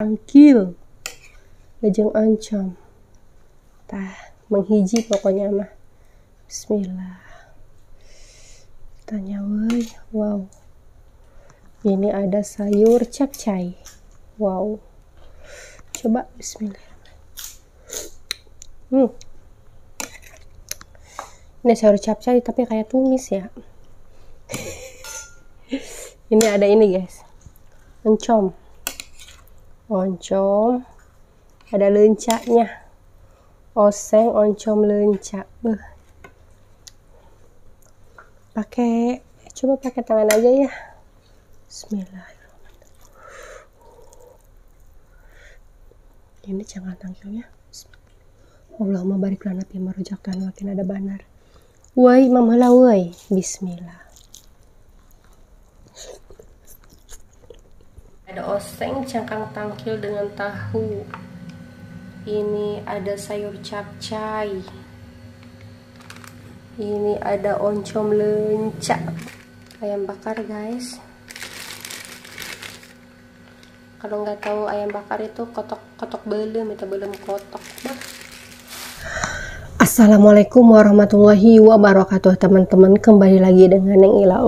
Tangkil lajeng oncom tah menghiji pokoknya mah. Bismillah. Tanya woi, wow. Ini ada sayur capcay. Wow. Coba bismillah. Ini sayur capcay tapi kayak tumis ya. Ini ada ini guys. Oncom. Oncom. Ada lencaknya. Oseng oncom lenca. Coba pakai tangan aja ya. Bismillahirrahmanirrahim. Ini jangan tangkilnya. Allahumma barik lana fi ma razaqtana wa qina adzabannar. Woi mamala woi. Bismillah. Ada oseng cangkang tangkil dengan tahu. Ini ada sayur capcay. Ini ada oncom lenca. Ayam bakar guys. Kalau nggak tahu ayam bakar itu kotok belum, itu belum kotok. Assalamualaikum warahmatullahi wabarakatuh teman-teman, kembali lagi dengan Neng Ila.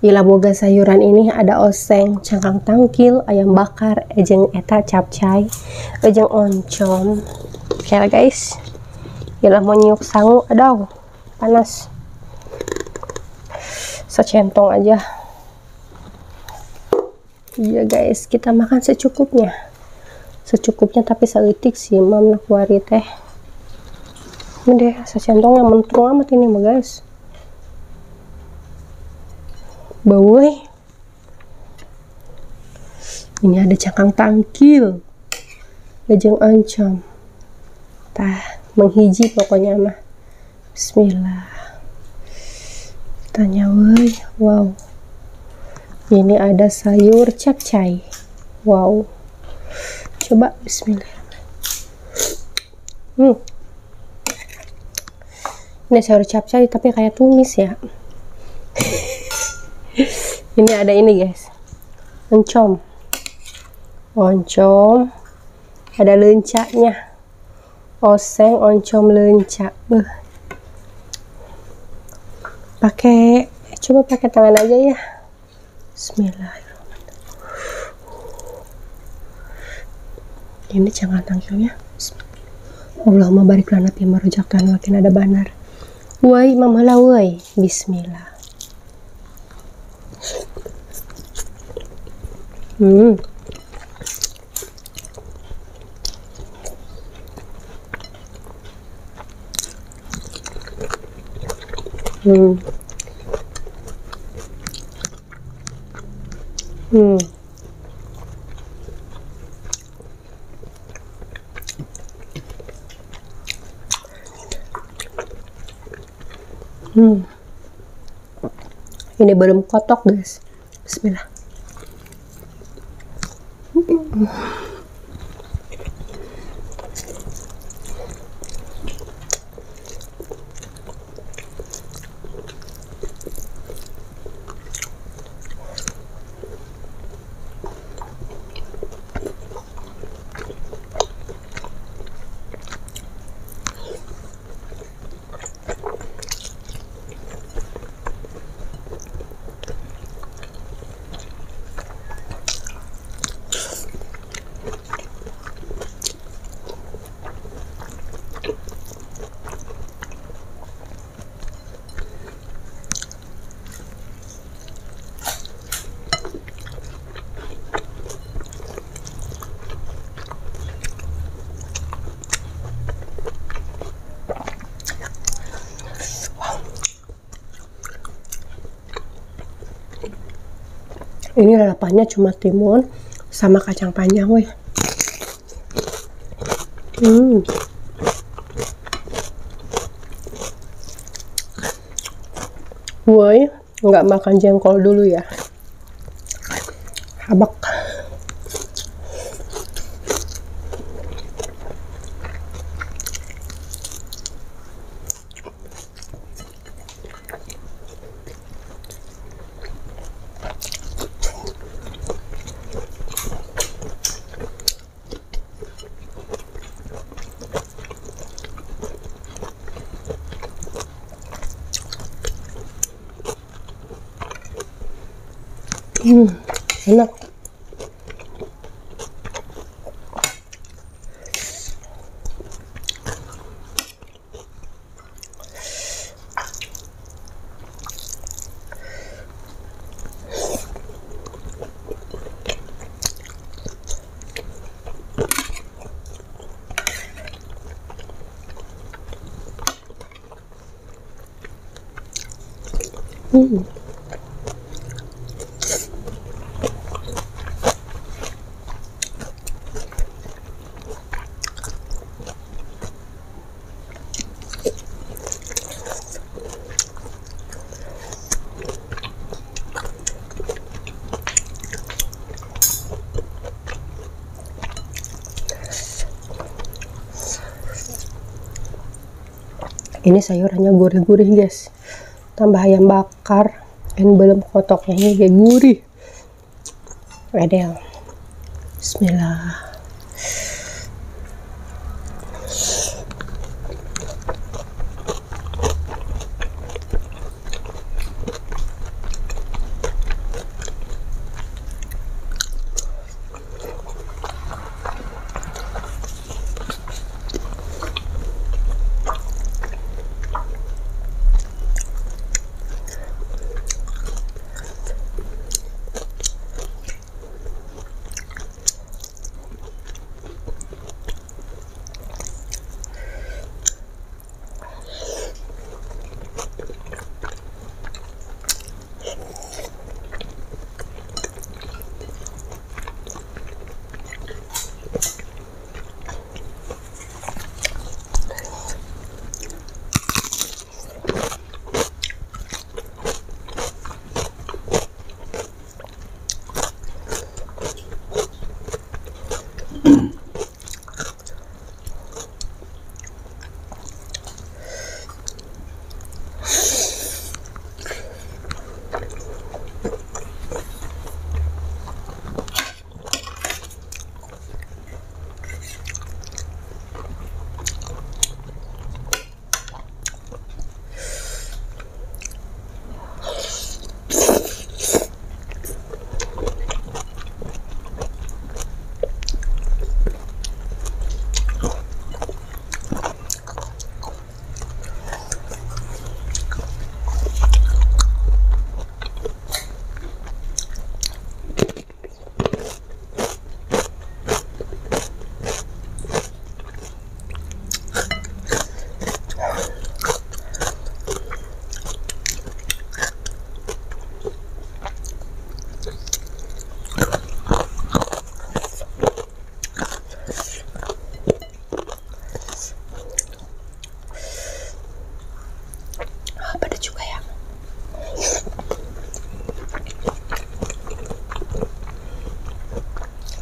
Ila boga sayuran ini ada oseng, cangkang tangkil, ayam bakar, ejeng eta capcay, ejeng oncom. Oke lah guys, Ila mau nyuk sangu, aduh panas. Secentong aja. Iya guys, kita makan secukupnya. Secukupnya tapi seeutik sih mam nak wari teh. Ini deh, secentong yang mentung amat ini mah guys. Bawoi. Ini ada cangkang tangkil. Lajeng oncom. Tah, menghiji pokoknya mah. Bismillah. Tanya woi, wow. Ini ada sayur capcay. Wow. Coba bismillah. Ini sayur capcay tapi kayak tumis ya. Ini ada ini guys. Oncom. Oncom. Ada lencaknya. Oseng oncom lenca. Coba pakai tangan aja ya. Bismillahirrahmanirrahim. Ini jangan tangkilnya. Allahumma barik lana fi ma razaqtana wa qina adzabannar. Woi mamala woi. Bismillah. Ini belum kotok guys. Bismillah. Ini lalapannya cuma timun sama kacang panjang, weh. Woi, nggak makan jengkol dulu ya. Habak. Enak. Ini sayurannya gurih-gurih guys, tambah ayam bakar dan belum kotoknya ini kayak gurih. Wedel. Bismillah.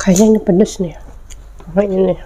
Kayaknya ini pedes nih. Apa ini?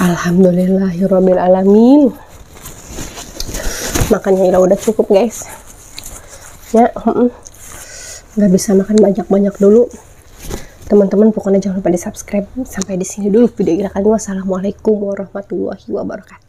Alhamdulillahirabbil alamin. Makannya Ila udah cukup guys ya. Nggak bisa makan banyak-banyak dulu teman-teman. Pokoknya jangan lupa di subscribe. Sampai di sini dulu video Ila kali ini. Wassalamualaikum warahmatullahi wabarakatuh.